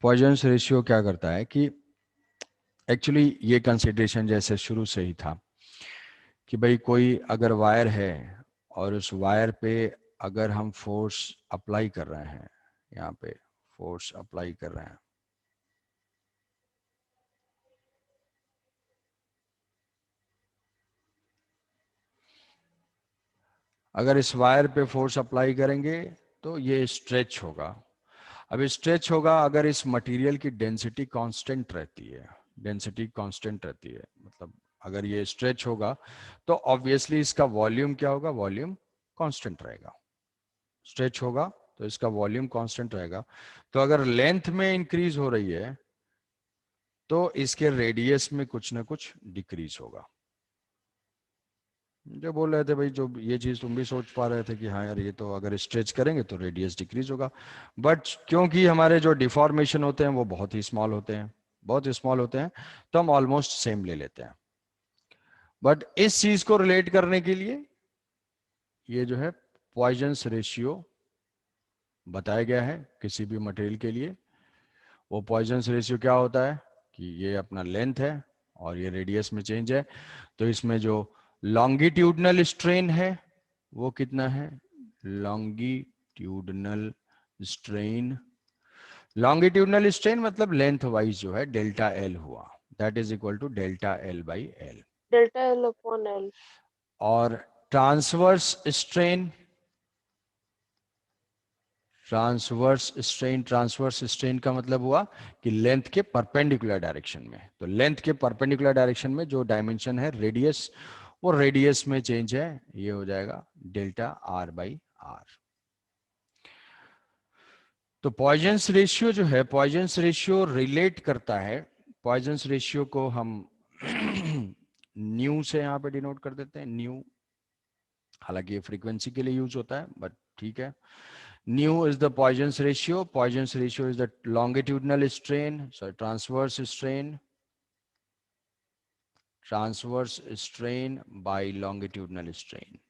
Poisons ratio क्या करता है कि एक्चुअली ये कंसिडरेशन जैसे शुरू से ही था कि भाई कोई अगर वायर है और उस वायर पे अगर हम फोर्स अप्लाई कर रहे हैं, यहाँ पे फोर्स अप्लाई कर रहे हैं, अगर इस वायर पे फोर्स अप्लाई करेंगे तो ये स्ट्रेच होगा। अब स्ट्रेच होगा अगर इस मटेरियल की डेंसिटी कांस्टेंट रहती है, डेंसिटी कांस्टेंट रहती है, मतलब अगर ये स्ट्रेच होगा तो ऑब्वियसली इसका वॉल्यूम क्या होगा, वॉल्यूम कांस्टेंट रहेगा। स्ट्रेच होगा तो इसका वॉल्यूम कांस्टेंट रहेगा। तो अगर लेंथ में इंक्रीज हो रही है तो इसके रेडियस में कुछ ना कुछ डिक्रीज होगा। जो बोल रहे थे भाई, जो ये चीज तुम भी सोच पा रहे थे कि हाँ यार ये तो अगर स्ट्रेच करेंगे तो रेडियस डिक्रीज होगा, बट क्योंकि हमारे जो डिफॉर्मेशन होते हैं वो बहुत ही स्मॉल होते हैं, बहुत स्मॉल होते हैं, तो हम ऑलमोस्ट सेम ले लेते हैं। बट इस चीज को रिलेट करने के लिए ये जो है पॉइजन्स रेशियो बताया गया है किसी भी मटेरियल के लिए। वो पॉइजन्स रेशियो क्या होता है कि ये अपना लेंथ है और ये रेडियस में चेंज है। तो इसमें जो लॉन्गिट्यूडनल स्ट्रेन है वो कितना है, लॉन्गिट्यूडनल स्ट्रेन, लॉन्गिट्यूडनल स्ट्रेन मतलब लेंथ वाइज जो है डेल्टा एल हुआ, that is equal to delta L by L. Delta L upon L. और transverse strain, transverse strain, transverse strain का मतलब हुआ कि लेंथ के परपेंडिकुलर डायरेक्शन में, तो लेंथ के परपेंडिकुलर डायरेक्शन में जो डायमेंशन है रेडियस, वो रेडियस में चेंज है, ये हो जाएगा डेल्टा आर बाई आर। तो पॉइजन्स रेशियो जो है, पॉइजन्स रेशियो रिलेट करता है, पॉइजन्स रेशियो को हम न्यू से यहां पे डिनोट कर देते हैं, न्यू। हालांकि ये फ्रीक्वेंसी के लिए यूज होता है बट ठीक है। Nu is the Poisson's ratio. Poisson's ratio is the longitudinal strain, sorry, transverse strain by longitudinal strain.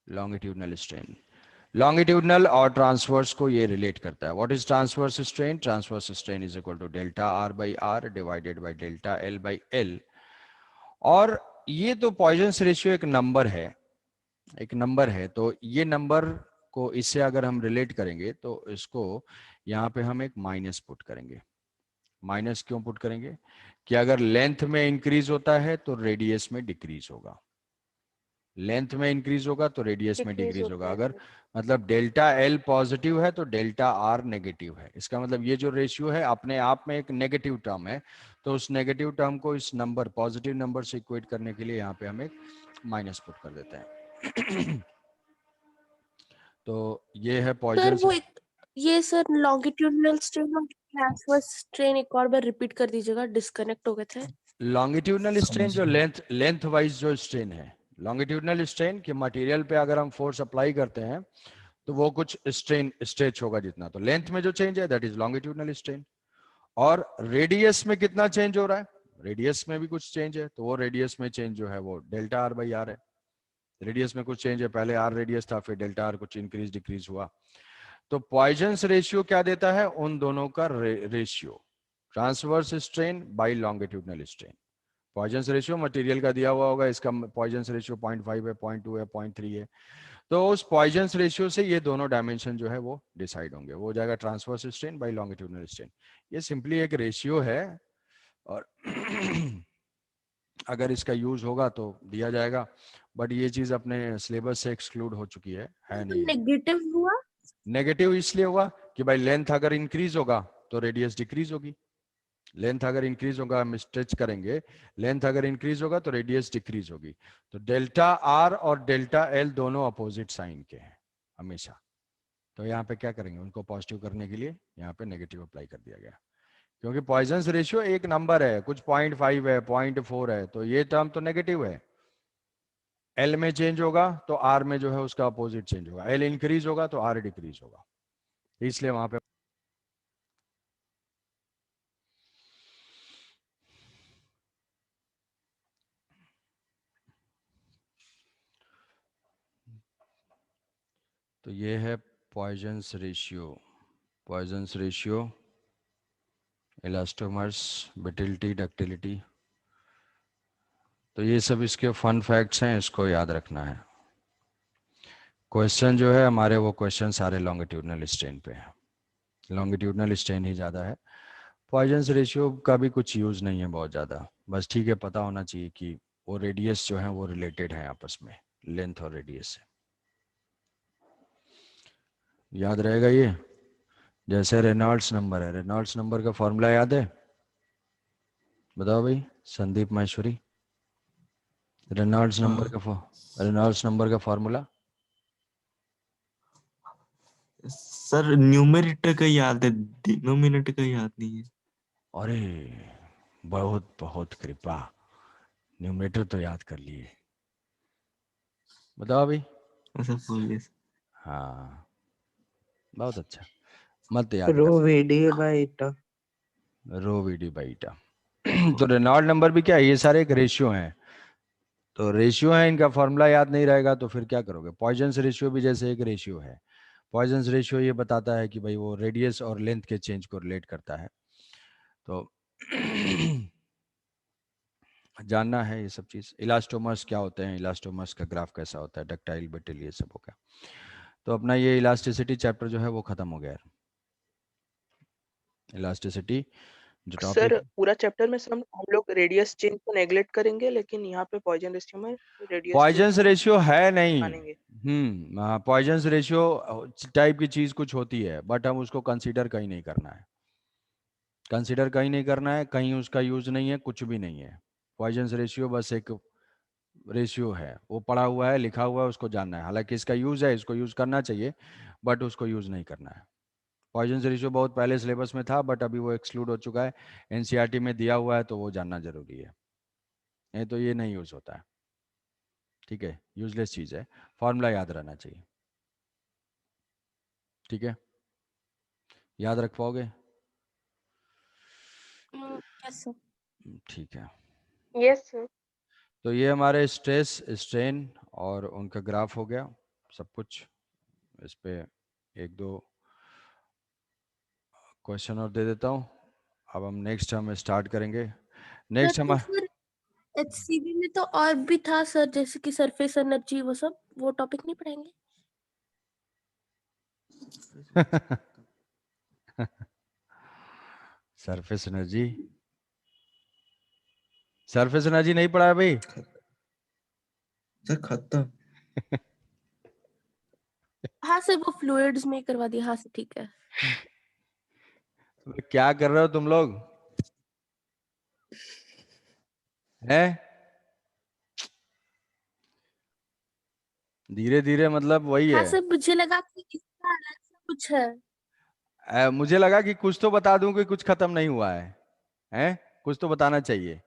Longitudinal strain. Longitudinal और ट्रांसवर्स को ये रिलेट करता है। What is transverse strain? Transverse strain is equal to delta R by R divided by delta L by L. और ये तो poisons ratio एक number है, एक नंबर है, तो ये नंबर को इससे अगर हम रिलेट करेंगे तो इसको यहाँ पे हम एक माइनस पुट करेंगे। माइनस क्यों पुट करेंगे कि अगर लेंथ में इंक्रीज होता है तो रेडियस में डिक्रीज होगा, लेंथ में इंक्रीज होगा तो रेडियस में डिक्रीज डिक्रीज होता होगा। है अगर फिर। मतलब डेल्टा एल पॉजिटिव है तो डेल्टा आर नेगेटिव है, इसका मतलब ये जो रेशियो है अपने आप में एक नेगेटिव टर्म है, तो उस नेगेटिव टर्म को इस नंबर पॉजिटिव नंबर से इक्वेट करने के लिए यहाँ पे हम एक माइनस पुट कर देते हैं। तो ये है सर पॉइजन। वो एक, ये सर लॉन्गिट्यूडनल स्ट्रेन और ट्रांसवर्स स्ट्रेन एक और बार रिपीट कर दीजिएगा, डिस्कनेक्ट हो गए थे। लॉन्गिट्यूडनल स्ट्रेन जो लेंथ वाइज जो स्ट्रेन है, लॉन्गिट्यूडनल स्ट्रेन कि मटेरियल पे अगर हम फोर्स अप्लाई करते हैं तो वो कुछ स्ट्रेन स्ट्रेच होगा जितना, तो लेंथ में जो चेंज है दैट इज लॉन्गिट्यूडनल स्ट्रेन। और रेडियस में कितना चेंज हो रहा है, रेडियस में भी कुछ चेंज है, तो वो रेडियस में चेंज जो है वो डेल्टा आर बाई आर है। रेडियस में कुछ चेंज है, पहले आर रेडियस था फिर डेल्टा आर कुछ इंक्रीज डिक्रीज हुआ। तो पॉइजन्स रेशियो क्या देता है, उन दोनों का ratio, transverse strain by longitudinal strain. Poisson's ratio material का दिया हुआ होगा, इसका पॉइजन्स रेशियो 0.5 है, 0.2 है, 0.3 है, तो उस पॉइजन्स रेशियो से ये दोनों डायमेंशन जो है वो डिसाइड होंगे, वो हो जाएगा transverse strain by longitudinal strain. ये सिंपली एक रेशियो है और अगर इसका यूज होगा तो दिया जाएगा, बट ये चीज अपने सिलेबस से एक्सक्लूड हो चुकी है नहीं। नेगेटिव हुआ। नेगेटिव इसलिए हुआ कि भाई लेंथ अगर इंक्रीज होगा तो रेडियस डिक्रीज होगी, लेंथ अगर इंक्रीज होगा हम स्ट्रेच करेंगे, लेंथ अगर इंक्रीज होगा तो रेडियस डिक्रीज होगी। तो डेल्टा आर और डेल्टा एल दोनों अपोजिट साइन के हैं हमेशा, तो यहाँ पे क्या करेंगे, उनको पॉजिटिव करने के लिए यहाँ पे नेगेटिव अप्लाई कर दिया गया, क्योंकि पॉइजन्स रेशियो एक नंबर है, कुछ 0.5 है, 0.4 है, तो ये टर्म तो नेगेटिव है। एल में चेंज होगा तो आर में जो है उसका अपोजिट चेंज होगा, एल इंक्रीज होगा तो आर डिक्रीज होगा, इसलिए वहां पे। तो ये है Poisson's ratio. Poisson's ratio, elastomers, brittleness, ductility. तो ये सब इसके फन फैक्ट्स हैं, इसको याद रखना है। क्वेश्चन जो है हमारे, वो क्वेश्चन सारे लॉन्गिट्यूडनल स्ट्रेन पे हैं, लॉन्गिट्यूडनल स्ट्रेन ही ज़्यादा है। पॉइजन्स रेशियो का भी कुछ यूज़ नहीं है बहुत ज़्यादा, बस ठीक है पता होना चाहिए कि वो रेडियस जो है वो रिलेटेड है आपस में, लेंथ और रेडियस से, याद रहेगा ये। जैसे रेनॉल्ड्स नंबर है, रेनॉल्ड्स नंबर का फॉर्मूला याद है? बताओ भाई, संदीप माहेश्वरी, रेनॉल्ड्स नंबर का रेनॉल्ड्स नंबर का फॉर्मूला। सर न्यूमरेटर का याद है, डिनोमिनेटर का याद नहीं है। अरे बहुत बहुत कृपा, न्यूमरेटर तो याद कर लिए। बताओ भाई। ऐसा बोलिए। हाँ बहुत अच्छा, मत याद रो कर, VD by eta. Rho VD by eta. तो रेनॉल्ड नंबर भी क्या है, ये सारे एक रेशियो हैं, तो रेशियो है, इनका फॉर्मूला याद नहीं रहेगा तो फिर क्या करोगे। पॉइजन्स रेशियो भी जैसे एक रेशियो है, पॉइजन्स रेशियो ये बताता है कि भाई वो रेडियस और लेंथ के चेंज को रिलेट करता है, तो जानना है ये सब चीज़। इलास्टोमर्स क्या होते हैं, इलास्टोमर्स का ग्राफ कैसा होता है, डक्टाइल ब्रिटल ये सब हो गया। तो अपना ये इलास्टिसिटी चैप्टर जो है वो खत्म हो गया है। इलास्टिसिटी जो टॉपिक, सर पूरा चैप्टर में सर हम लोग रेडियस चेंज को नेग्लेक्ट करेंगे, लेकिन यहाँ पे पॉइजन रेशियो में रेडियस पॉइजन्स रेशियो है नहीं, मानेंगे। पॉइजन्स रेशियो टाइप की चीज कुछ होती है, बट हम उसको कंसीडर कहीं नहीं करना है, कंसीडर कहीं नहीं करना है, कहीं उसका यूज नहीं है, कुछ भी नहीं है। पॉइजन्स रेशियो बस एक रेशियो है, वो पढ़ा हुआ है, लिखा हुआ है, उसको जानना है। हालांकि इसका यूज है, इसको यूज करना चाहिए, बट उसको यूज नहीं करना है। पॉइजन्स रेशियो बहुत पहले सिलेबस में था, बट अभी वो एक्सक्लूड हो चुका है, एनसीईआरटी में दिया हुआ है, तो वो जानना जरूरी है, नहीं तो ये नहीं यूज होता है। ठीक है, यूजलेस चीज है, फॉर्मूला याद रहना चाहिए। ठीक है, याद रख पाओगे? Yes sir. ठीक है। Yes sir. तो ये हमारे स्ट्रेस, स्ट्रेन और उनका ग्राफ हो गया सब कुछ। इस पे एक दो क्वेश्चन और दे देता हूँ, अब हम नेक्स्ट हम स्टार्ट करेंगे। नेक्स्ट हम सर एचसीबी में तो और भी था सर, जैसे कि सरफेस एनर्जी, वो सब, वो टॉपिक नहीं पढ़ाएंगे? सरफेस एनर्जी, सरफेस एनर्जी नहीं पढ़ा है भाई? सर खत्म। हाँ सर, वो फ्लूइड्स में ही करवा दिया। हाँ सर ठीक है। क्या कर रहे हो तुम लोग हैं? धीरे धीरे मतलब वही हाँ है। सर, मुझे लगा कि इसका अलग से कुछ है। मुझे लगा कि कुछ तो बता दूं कि कुछ खत्म नहीं हुआ है, हैं? कुछ तो बताना चाहिए।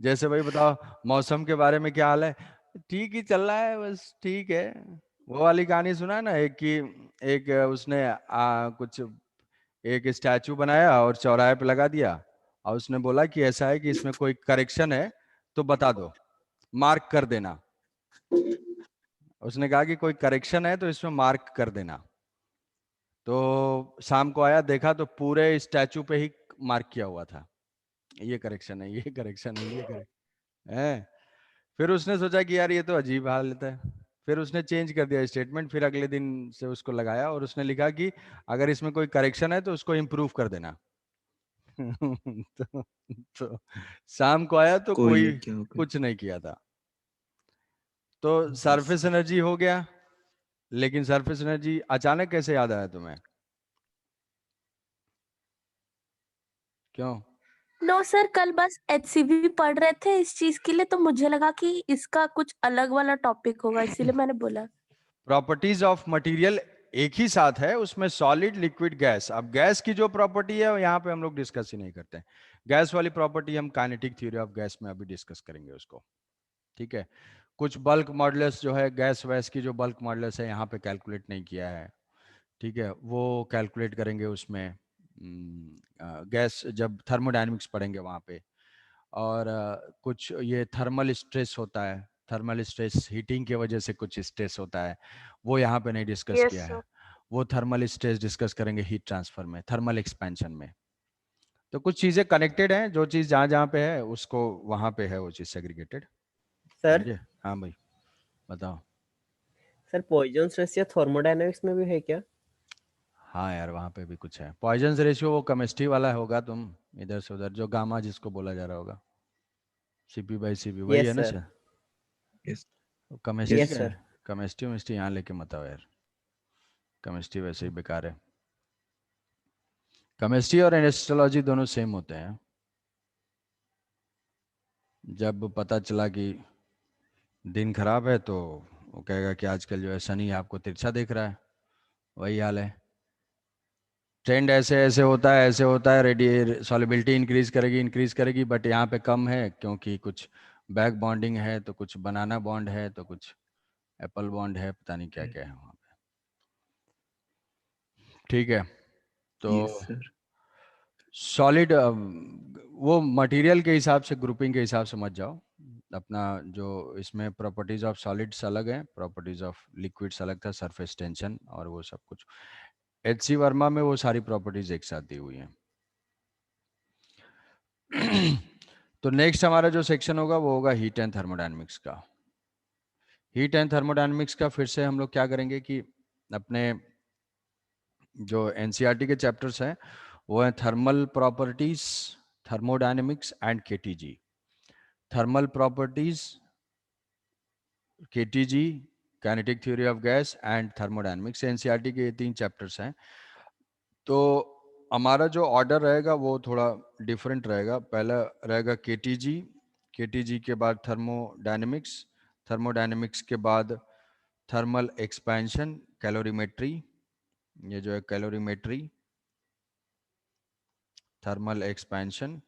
जैसे भाई बताओ, मौसम के बारे में क्या हाल है? ठीक ही चल रहा है बस, ठीक है। वो वाली कहानी सुना है ना, एक कि एक उसने कुछ एक स्टैचू बनाया और चौराहे पे लगा दिया, और उसने बोला कि ऐसा है कि इसमें कोई करेक्शन है तो बता दो, मार्क कर देना। उसने कहा कि कोई करेक्शन है तो इसमें मार्क कर देना। तो शाम को आया, देखा तो पूरे स्टैचू पे ही मार्क किया हुआ था, ये करेक्शन है, ये करेक्शन है, ये करेक्शन है। फिर उसने सोचा कि यार ये तो अजीब हालत है, फिर उसने चेंज कर दिया स्टेटमेंट, फिर अगले दिन से उसको लगाया और उसने लिखा कि अगर इसमें कोई करेक्शन है तो उसको इम्प्रूव कर देना। तो शाम को आया तो कोई कोई नहीं, क्या हो गया। कुछ नहीं किया था। तो सरफेस एनर्जी हो गया, लेकिन सरफेस एनर्जी अचानक कैसे याद आया तुम्हें? क्यों? नो सर, कल बस एचसीबी पढ़ रहे थे इस चीज के लिए, तो मुझे लगा कि इसका कुछ अलग वाला टॉपिक होगा, इसीलिए मैंने बोला। प्रॉपर्टीज ऑफ मटेरियल एक ही साथ है, उसमें सॉलिड, लिक्विड, गैस। अब गैस की जो प्रॉपर्टी है यहाँ पे हम लोग डिस्कस ही नहीं करते हैं। गैस वाली प्रॉपर्टी हम काइनेटिक थ्योरी ऑफ गैस में अभी डिस्कस करेंगे उसको। ठीक है, कुछ बल्क मॉडुलस जो है, गैस वैस की जो बल्क मॉडुलस है यहाँ पे कैलकुलेट नहीं किया है, ठीक है, वो कैलकुलेट करेंगे उसमें। गैस जब थर्मोडायनेमिक्स पढ़ेंगे वहाँ पे। और कुछ ये थर्मल स्ट्रेस होता है, थर्मल स्ट्रेस हीटिंग की वजह से कुछ स्ट्रेस होता है, वो यहाँ पे नहीं डिस्कस यस किया सर। है। वो थर्मल स्ट्रेस डिस्कस करेंगे हीट ट्रांसफर में, थर्मल एक्सपेंशन में। तो कुछ चीजें कनेक्टेड हैं, जो चीज जहां जहां पे है उसको वहां पे है वो चीज सेग्रीगेटेड। सर समझे? हाँ भाई बताओ। सर पॉइजन्स रेशियो थर्मोडायनामिक्स में भी है क्या? हाँ यार वहां पे भी कुछ है। पॉइजन रेशियो वो केमिस्ट्री वाला होगा, तुम इधर से उधर जो गामा जिसको बोला जा रहा होगा, CP/CP वही है यस ना sir. Sir? Yes chemistry yes का सर। है, केमिस्ट्री वेमिस्ट्री यहाँ लेके मत आओ यार, केमिस्ट्री वैसे ही बेकार है। केमिस्ट्री और एस्ट्रोलॉजी दोनों सेम होते हैं। जब पता चला कि दिन खराब है तो वो कहेगा कि आजकल जो है शनि आपको तिरछा देख रहा है, वही हाल है। ट्रेंड ऐसे ऐसे होता है, ऐसे होता है, रेडी सॉलिबिलिटी इंक्रीज करेगी, बट यहाँ पे कम है क्योंकि कुछ बैक बॉन्डिंग है, तो कुछ बनाना बॉन्ड है, तो कुछ एप्पल बॉन्ड है, पता नहीं क्या क्या है वहाँ पे। ठीक है, तो यस सर। सॉलिड वो मटेरियल के हिसाब से, ग्रुपिंग के हिसाब से मत जाओ। अपना जो इसमें प्रॉपर्टीज ऑफ सॉलिड्स अलग है, प्रॉपर्टीज ऑफ लिक्विड्स अलग था, सरफेस टेंशन और वो सब कुछ। HC वर्मा में वो सारी प्रॉपर्टीज एक साथ दी हुई हैं। तो नेक्स्ट हमारा जो सेक्शन होगा वो होगा हीट एंड थर्मोडायनेमिक्स का। हीट एंड थर्मोडायनेमिक्स का फिर से हम लोग क्या करेंगे कि अपने जो NCERT के चैप्टर्स हैं वो है thermal properties, thermodynamics and KTG। Thermal properties, KTG, kinetic theory of gas and thermodynamics, NCERT के ये 3 चैप्टर्स हैं। तो हमारा जो ऑर्डर रहेगा वो थोड़ा डिफरेंट रहेगा। पहला रहेगा KTG, KTG के बाद थर्मोडायनेमिक्स, थर्मोडायनेमिक्स के बाद थर्मल एक्सपेंशन, कैलोरीमेट्री, ये जो है calorimetry, thermal expansion,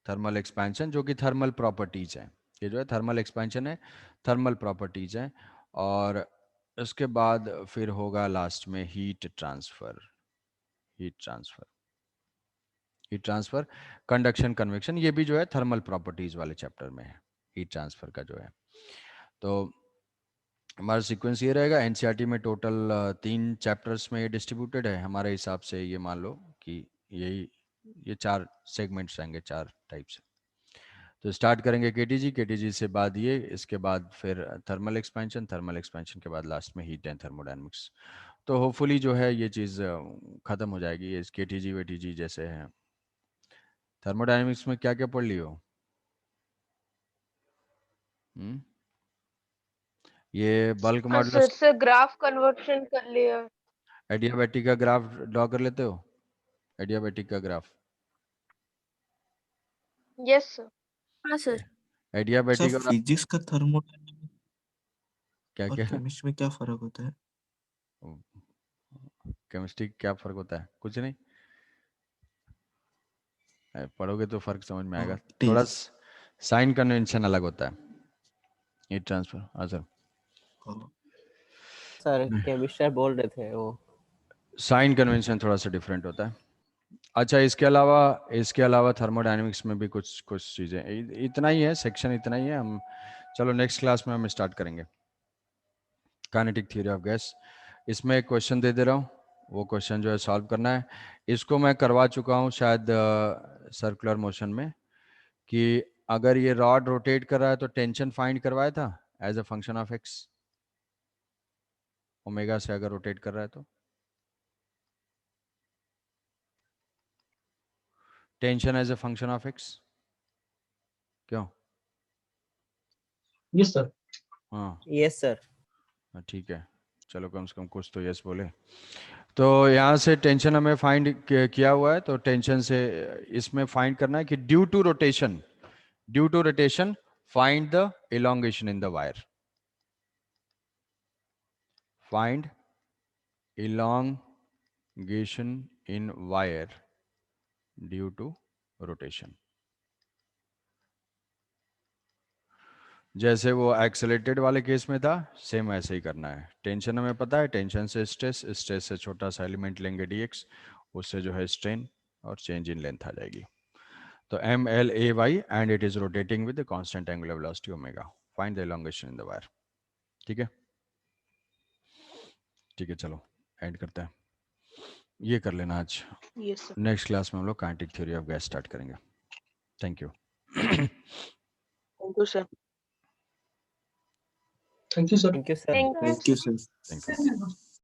thermal expansion जो कि थर्मल प्रॉपर्टीज है, ये जो है थर्मल एक्सपेंशन है, थर्मल प्रॉपर्टीज है। और उसके बाद फिर होगा लास्ट में heat transfer, heat transfer, heat transfer, conduction, convection, ये भी जो है थर्मल प्रॉपर्टीज वाले चैप्टर में है, हीट ट्रांसफर का जो है। तो हमारा सीक्वेंस ये रहेगा। NCERT में टोटल 3 चैप्टर्स में ये डिस्ट्रीब्यूटेड है। हमारे हिसाब से ये मान लो कि यही ये 4 सेगमेंट्स आएंगे, 4 टाइप्स। तो स्टार्ट करेंगे KTG, KTG से बाद ये, इसके बाद फिर थर्मल एक्सपेंशन, थर्मल एक्सपेंशन के बाद लास्ट में हीट एंड थर्मोडायनेमिक्स। तो होपफुली जो है ये चीज़ ख़त्म हो जाएगी। ये KTG वेटीजी जैसे हैं। थर्मोडायनेमिक्स में क्या क्या पढ़ लियो? ये बल्क सर मॉडुलस, से ग्राफ कन्वर्शन कर लिया। एडियाबैटिक का ग्राफ ड्रॉ कर लेते हो? एडियाबैटिक का ग्राफ, यस सर। हाँ सर। सर एडियाबैटिक और फिजिक्स का थर्मोडायनामिक्स क्या और क्या केमिस्ट्री में क्या फर्क होता है? केमिस्ट्री क्या फर्क होता है? कुछ नहीं, पढ़ोगे तो फर्क समझ में आएगा। थोड़ा टेस्ट। साइन कन्वेंशन अलग होता है, हीट ट्रांसफर। हाँ सर, सर केमिस्ट्री बोल रहे थे वो। साइन कन्वेंशन थोड़ा सा डिफरेंट होता है। अच्छा, इसके अलावा थर्मोडायनेमिक्स में भी कुछ कुछ चीज़ें, इतना ही है सेक्शन, इतना ही है। हम चलो नेक्स्ट क्लास में हम स्टार्ट करेंगे काइनेटिक थ्योरी ऑफ गैस। इसमें एक क्वेश्चन दे रहा हूँ, वो क्वेश्चन जो है सॉल्व करना है। इसको मैं करवा चुका हूँ शायद सर्कुलर मोशन में, कि अगर ये रॉड रोटेट कर रहा है तो टेंशन फाइंड करवाया था as a function of X, omega से अगर रोटेट कर रहा है तो tension as a function of X. क्यों? Yes sir. हाँ यस सर। ठीक है, चलो कम से कम कुछ तो यस बोले। तो यहाँ से टेंशन हमें फाइंड किया हुआ है, तो टेंशन से इसमें फाइंड करना है कि due to rotation find the elongation in the wire, find elongation in wire due to rotation. जैसे वो एक्सेलेटेड वाले केस में था, सेम ऐसे ही करना है। टेंशन हमें पता है, टेंशन से स्ट्रेस, स्ट्रेस से छोटा सा एलिमेंट लेंगे dx, उससे जो है स्ट्रेन और चेंज इन लेंथ आ जाएगी। तो MLAY and it is rotating with the constant angular velocity omega, find the elongation in the wire. ठीक है, ठीक है, चलो ऐड करते हैं, ये कर लेना आज। Yes sir. नेक्स्ट क्लास में हम लोग kinetic theory of gas start करेंगे। Thank you. Thank you sir. Thank you sir. Thank you. Thank you sir. Thank you.